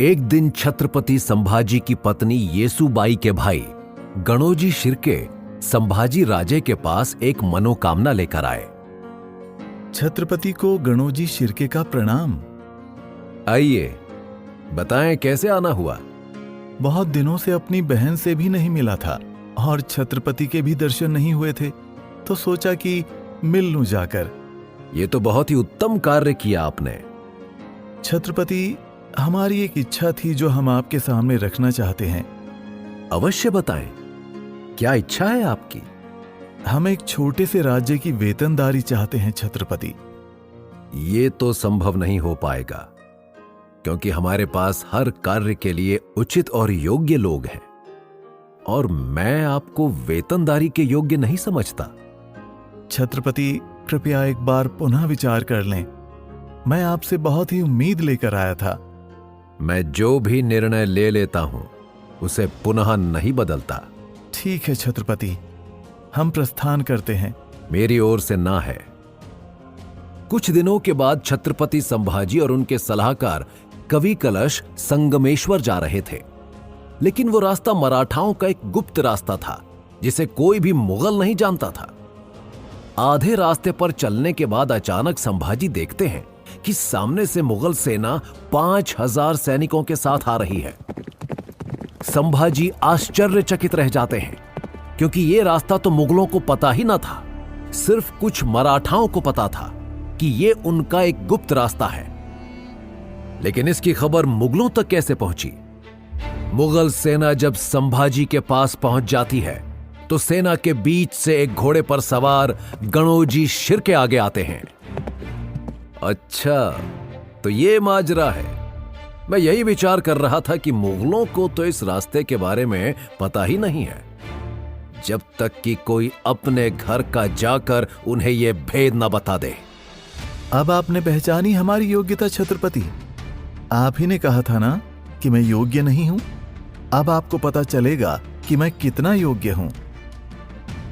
एक दिन छत्रपति संभाजी की पत्नी येसुबाई के भाई गणोजी शिर्के संभाजी राजे के पास एक मनोकामना लेकर आए। छत्रपति को गणोजी शिर्के का प्रणाम। आइए, बताएं कैसे आना हुआ। बहुत दिनों से अपनी बहन से भी नहीं मिला था और छत्रपति के भी दर्शन नहीं हुए थे, तो सोचा कि मिल लूं जाकर। ये तो बहुत ही उत्तम कार्य किया आपने। छत्रपति, हमारी एक इच्छा थी जो हम आपके सामने रखना चाहते हैं। अवश्य बताएं, क्या इच्छा है आपकी? हम एक छोटे से राज्य की वेतनदारी चाहते हैं छत्रपति। ये तो संभव नहीं हो पाएगा, क्योंकि हमारे पास हर कार्य के लिए उचित और योग्य लोग हैं, और मैं आपको वेतनदारी के योग्य नहीं समझता। छत्रपति, कृपया एक बार पुनः विचार कर लें। मैं आपसे बहुत ही उम्मीद लेकर आया था। मैं जो भी निर्णय ले लेता हूं उसे पुनः नहीं बदलता। ठीक है छत्रपति, हम प्रस्थान करते हैं। मेरी ओर से ना है। कुछ दिनों के बाद छत्रपति संभाजी और उनके सलाहकार कवि कलश संगमेश्वर जा रहे थे, लेकिन वो रास्ता मराठाओं का एक गुप्त रास्ता था जिसे कोई भी मुगल नहीं जानता था। आधे रास्ते पर चलने के बाद अचानक संभाजी देखते हैं कि सामने से मुगल सेना 5000 सैनिकों के साथ आ रही है। संभाजी आश्चर्यचकित रह जाते हैं, क्योंकि यह रास्ता तो मुगलों को पता ही ना था। सिर्फ कुछ मराठाओं को पता था कि यह उनका एक गुप्त रास्ता है। लेकिन इसकी खबर मुगलों तक कैसे पहुंची? मुगल सेना जब संभाजी के पास पहुंच जाती है तो सेना के बीच से एक घोड़े पर सवार गणोजी शिर्के आगे आते हैं। अच्छा, तो ये माजरा है। मैं यही विचार कर रहा था कि मुगलों को तो इस रास्ते के बारे में पता ही नहीं है, जब तक कि कोई अपने घर का जाकर उन्हें यह भेद न बता दे। अब आपने पहचानी हमारी योग्यता छत्रपति। आप ही ने कहा था ना कि मैं योग्य नहीं हूं। अब आपको पता चलेगा कि मैं कितना योग्य हूं।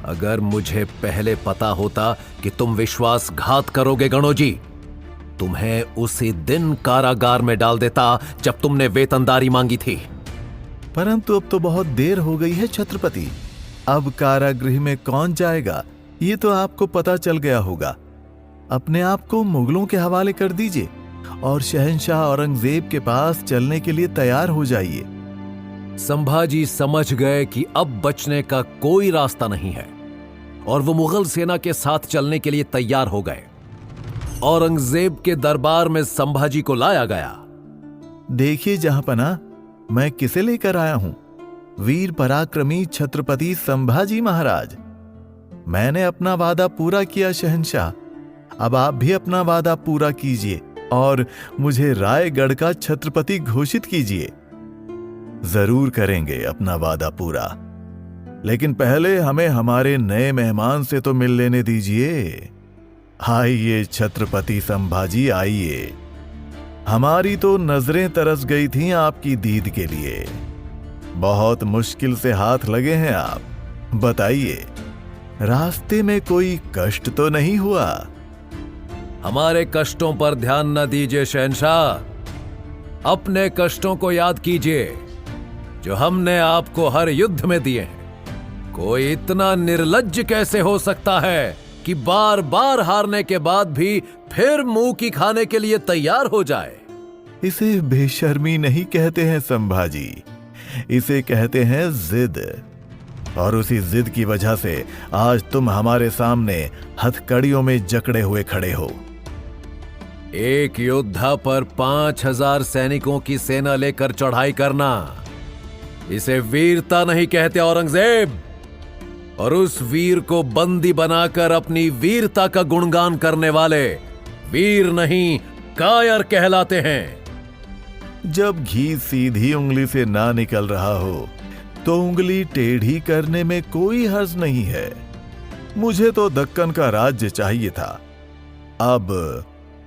अगर मुझे पहले पता होता कि तुम विश्वासघात करोगे गणोजी, तुम्हें उसी दिन कारागार में डाल देता जब तुमने वेतनदारी मांगी थी। परंतु अब तो बहुत देर हो गई है छत्रपति। अब कारागृह में कौन जाएगा, ये तो आपको पता चल गया होगा। अपने आप को मुगलों के हवाले कर दीजिए और शहंशाह औरंगजेब के पास चलने के लिए तैयार हो जाइए। संभाजी समझ गए कि अब बचने का कोई रास्ता नहीं है, और वो मुगल सेना के साथ चलने के लिए तैयार हो गए। औरंगजेब के दरबार में संभाजी को लाया गया। देखिए जहांपना, मैं किसे लेकर आया हूं। वीर पराक्रमी छत्रपति संभाजी महाराज। मैंने अपना वादा पूरा किया शहंशाह। अब आप भी अपना वादा पूरा कीजिए और मुझे रायगढ़ का छत्रपति घोषित कीजिए। जरूर करेंगे अपना वादा पूरा, लेकिन पहले हमें हमारे नए मेहमान से तो मिल लेने दीजिए। आइए छत्रपति संभाजी, आइए। हमारी तो नजरें तरस गई थीं आपकी दीद के लिए। बहुत मुश्किल से हाथ लगे हैं आप। बताइए, रास्ते में कोई कष्ट तो नहीं हुआ? हमारे कष्टों पर ध्यान न दीजिए शहंशाह, अपने कष्टों को याद कीजिए जो हमने आपको हर युद्ध में दिए हैं। कोई इतना निर्लज्ज कैसे हो सकता है कि बार बार हारने के बाद भी फिर मुंह की खाने के लिए तैयार हो जाए? इसे बेशर्मी नहीं कहते हैं संभाजी, इसे कहते हैं जिद। और उसी जिद की वजह से आज तुम हमारे सामने हथकड़ियों में जकड़े हुए खड़े हो। एक योद्धा पर 5000 सैनिकों की सेना लेकर चढ़ाई करना, इसे वीरता नहीं कहते औरंगजेब। और उस वीर को बंदी बनाकर अपनी वीरता का गुणगान करने वाले वीर नहीं, कायर कहलाते हैं। जब घी सीधी उंगली से ना निकल रहा हो तो उंगली टेढ़ी करने में कोई हर्ज नहीं है। मुझे तो दक्कन का राज्य चाहिए था। अब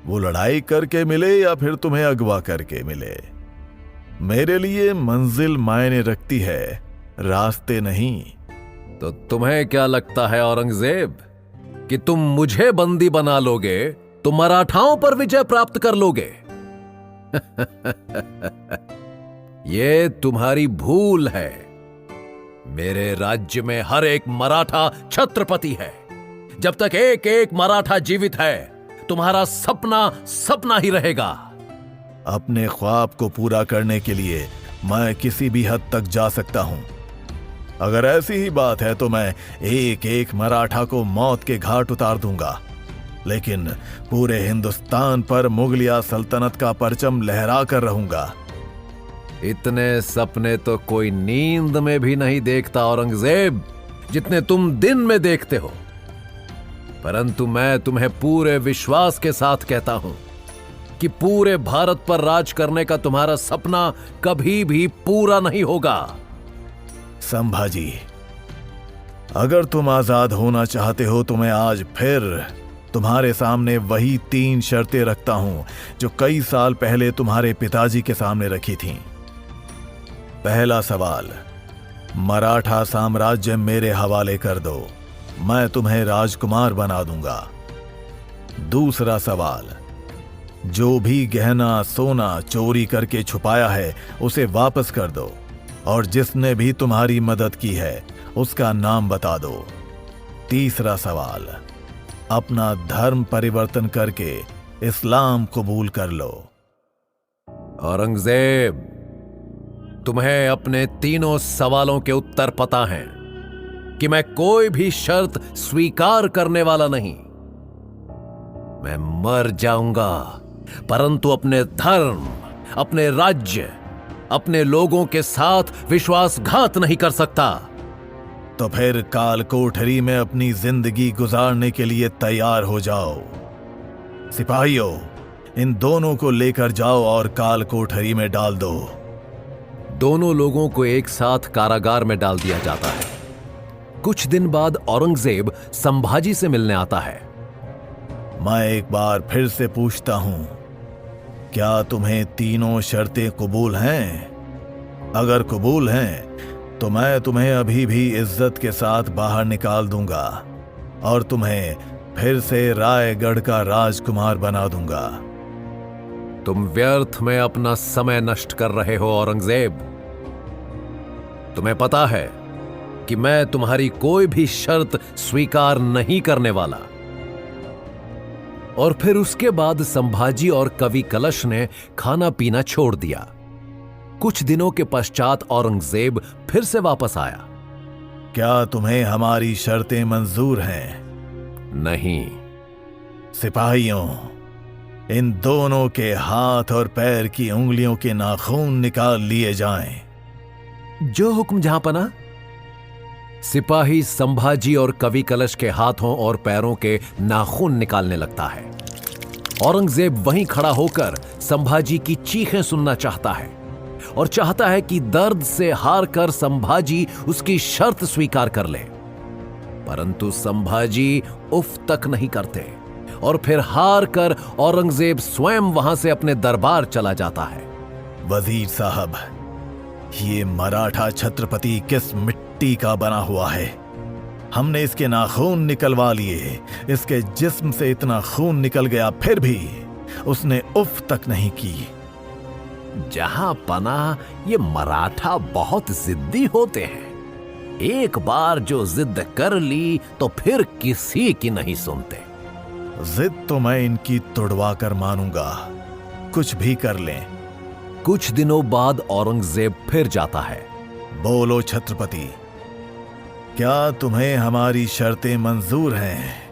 वो लड़ाई करके मिले या फिर तुम्हें अगवा करके मिले, मेरे लिए मंजिल मायने रखती है, रास्ते नहीं। तो तुम्हें क्या लगता है औरंगजेब कि तुम मुझे बंदी बना लोगे तो मराठाओं पर विजय प्राप्त कर लोगे? ये तुम्हारी भूल है। मेरे राज्य में हर एक मराठा छत्रपति है। जब तक एक एक मराठा जीवित है, तुम्हारा सपना सपना ही रहेगा। अपने ख्वाब को पूरा करने के लिए मैं किसी भी हद तक जा सकता हूं। अगर ऐसी ही बात है तो मैं एक एक मराठा को मौत के घाट उतार दूंगा, लेकिन पूरे हिंदुस्तान पर मुगलिया सल्तनत का परचम लहरा कर रहूंगा। इतने सपने तो कोई नींद में भी नहीं देखता औरंगजेब, जितने तुम दिन में देखते हो। परंतु मैं तुम्हें पूरे विश्वास के साथ कहता हूं कि पूरे भारत पर राज करने का तुम्हारा सपना कभी भी पूरा नहीं होगा। संभाजी, अगर तुम आजाद होना चाहते हो तो मैं आज फिर तुम्हारे सामने वही 3 शर्तें रखता हूं जो कई साल पहले तुम्हारे पिताजी के सामने रखी थीं। पहला सवाल, मराठा साम्राज्य मेरे हवाले कर दो, मैं तुम्हें राजकुमार बना दूंगा। दूसरा सवाल, जो भी गहना सोना चोरी करके छुपाया है उसे वापस कर दो, और जिसने भी तुम्हारी मदद की है उसका नाम बता दो। तीसरा सवाल, अपना धर्म परिवर्तन करके इस्लाम कबूल कर लो। औरंगजेब, तुम्हें अपने तीनों सवालों के उत्तर पता हैं कि मैं कोई भी शर्त स्वीकार करने वाला नहीं। मैं मर जाऊंगा, परंतु अपने धर्म, अपने राज्य, अपने लोगों के साथ विश्वासघात नहीं कर सकता। तो फिर काल कोठरी में अपनी जिंदगी गुजारने के लिए तैयार हो जाओ। सिपाहियों, इन दोनों को लेकर जाओ और काल कोठरी में डाल दो। दोनों लोगों को एक साथ कारागार में डाल दिया जाता है। कुछ दिन बाद औरंगजेब संभाजी से मिलने आता है। मैं एक बार फिर से पूछता हूं, क्या तुम्हें तीनों शर्तें कबूल हैं? अगर कबूल हैं तो मैं तुम्हें अभी भी इज्जत के साथ बाहर निकाल दूंगा और तुम्हें फिर से रायगढ़ का राजकुमार बना दूंगा। तुम व्यर्थ में अपना समय नष्ट कर रहे हो औरंगजेब। तुम्हें पता है कि मैं तुम्हारी कोई भी शर्त स्वीकार नहीं करने वाला। और फिर उसके बाद संभाजी और कवि कलश ने खाना पीना छोड़ दिया। कुछ दिनों के पश्चात औरंगजेब फिर से वापस आया। क्या तुम्हें हमारी शर्तें मंजूर हैं? नहीं। सिपाहियों, इन दोनों के हाथ और पैर की उंगलियों के नाखून निकाल लिए जाएं। जो हुक्म जहांपना। सिपाही संभाजी और कवि कलश के हाथों और पैरों के नाखून निकालने लगता है। औरंगजेब वहीं खड़ा होकर संभाजी की चीखें सुनना चाहता है और चाहता है कि दर्द से हार कर संभाजी उसकी शर्त स्वीकार कर ले, परंतु संभाजी उफ तक नहीं करते और फिर हार कर औरंगजेब स्वयं वहां से अपने दरबार चला जाता है। वजीर साहब, ये मराठा छत्रपति किस मिट्टी का बना हुआ है? हमने इसके नाखून निकलवा लिए, इसके जिस्म से इतना खून निकल गया, फिर भी उसने उफ तक नहीं की। जहां पना, ये मराठा बहुत जिद्दी होते हैं। एक बार जो जिद कर ली तो फिर किसी की नहीं सुनते। जिद तो मैं इनकी तुड़वा कर मानूंगा, कुछ भी कर लें। कुछ दिनों बाद औरंगजेब फिर जाता है। बोलो छत्रपति, क्या तुम्हें हमारी शर्तें मंजूर हैं?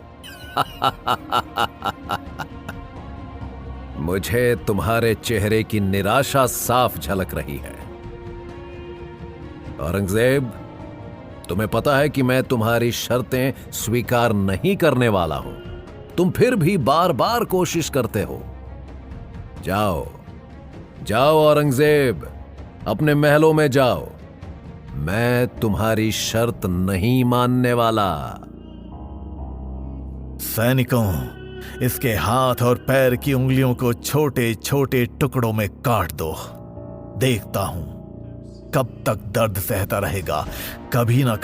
मुझे तुम्हारे चेहरे की निराशा साफ झलक रही है। औरंगजेब, तुम्हें पता है कि मैं तुम्हारी शर्तें स्वीकार नहीं करने वाला हूं। तुम फिर भी बार बार कोशिश करते हो। जाओ जाओ औरंगजेब, अपने महलों में जाओ। मैं तुम्हारी शर्त नहीं मानने वाला। सैनिकों, इसके हाथ और पैर की उंगलियों को छोटे छोटे टुकड़ों में काट दो। देखता हूं कब तक दर्द सहता रहेगा। कभी ना